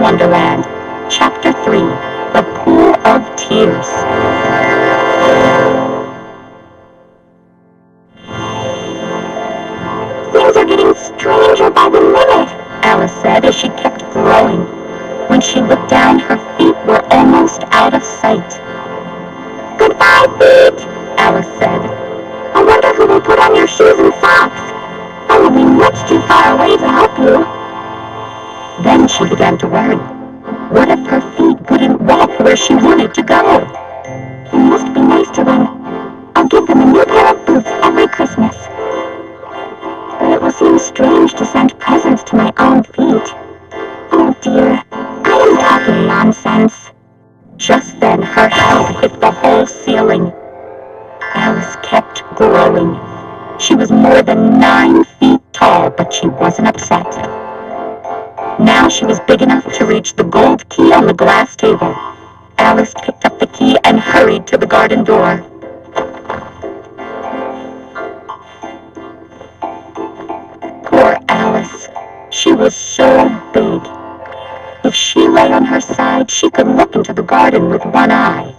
Wonderland, Chapter 3, The Pool of Tears. Things are getting stranger by the minute, Alice said as she kept growing. When she looked down, her feet were almost out of sight. Goodbye, feet, Alice said. I wonder who will put on your shoes and socks. I will be much too far away to help you. Then she began to worry. What if her feet wouldn't walk where she wanted to go? It must be nice to them. I'll give them a new pair of boots every Christmas. But it will seem strange to send presents to my own feet. Oh dear, I am talking nonsense. Just then her head hit the whole ceiling. Alice kept growing. She was more than 9 feet tall, but she wasn't upset. Now she was big enough to reach the gold key on the glass table. Alice picked up the key and hurried to the garden door. Poor Alice. She was so big. If she lay on her side, she could look into the garden with one eye.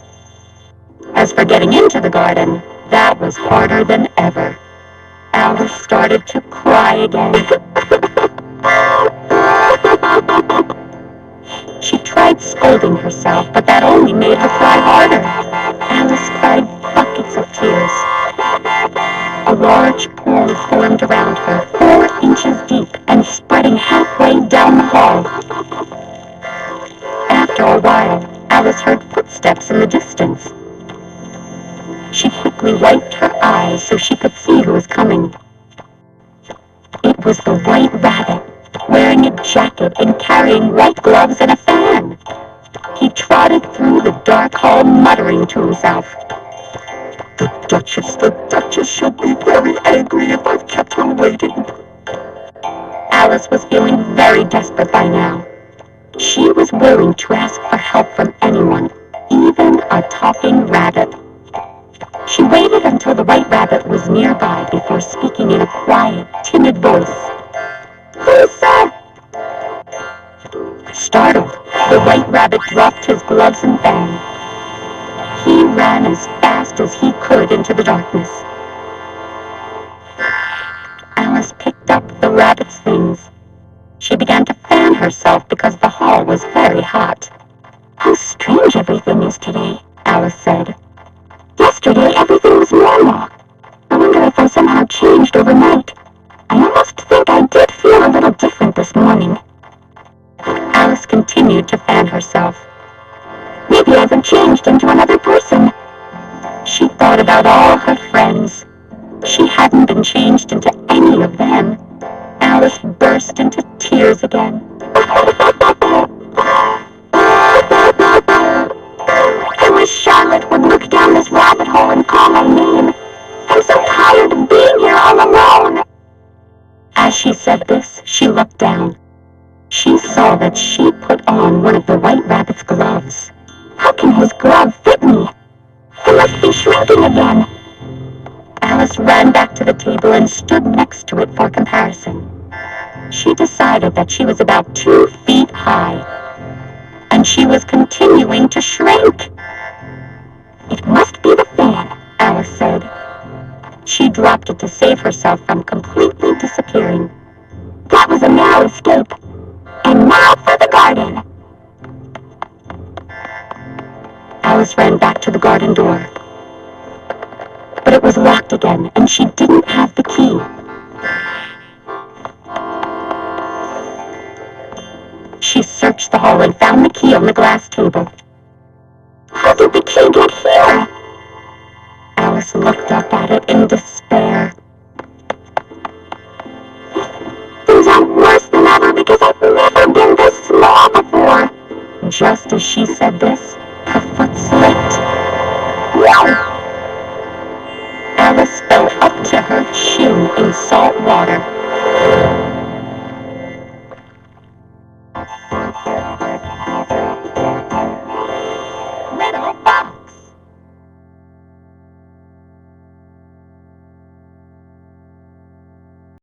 As for getting into the garden, that was harder than ever. Alice started to cry again. She tried scolding herself, but that only made her cry harder. Alice cried buckets of tears. A large pool formed around her, 4 inches deep and spreading halfway down the hall. After a while, Alice heard footsteps in the distance. She quickly wiped her eyes so she could see who was coming. It was the White Rabbit, wearing a jacket and carrying white gloves and a fan. He trotted through the dark hall muttering to himself. The Duchess should be very angry if I've kept her waiting. Alice was feeling very desperate by now. She was willing to ask for help from anyone, even a talking rabbit. She waited until the White Rabbit was nearby before speaking in a quiet, timid voice. Who's that? Startled, the White Rabbit dropped his gloves and fan. He ran as fast as he could into the darkness. Alice picked up the rabbit's things. She began to fan herself because the hall was very hot. How strange everything is today, Alice said. Yesterday everything was normal. I wonder if I somehow changed overnight. I almost think I did feel a little different this morning. Alice continued to fan herself. Maybe I haven't changed into another person. She thought about all her friends. She hadn't been changed into any of them. Alice burst into tears again. I wish Charlotte would look down this rabbit hole and call my name. I'm so tired of being here all alone. As she said this, she looked down. She saw that she put on one of the White Rabbit's gloves. How can his glove fit me? It must be shrinking again. Alice ran back to the table and stood next to it for comparison. She decided that she was about 2 feet high, and she was continuing to shrink. It must be the fan, Alice said. She dropped it to save herself from completely disappearing. That was a narrow escape. And now for the garden. Alice ran back to the garden door. But it was locked again, and she didn't have the key. She searched the hall and found the key on the glass table. How did the key get here? Alice looked up at it in despair. Things are worse than ever because I've never been this small before. Just as she said this,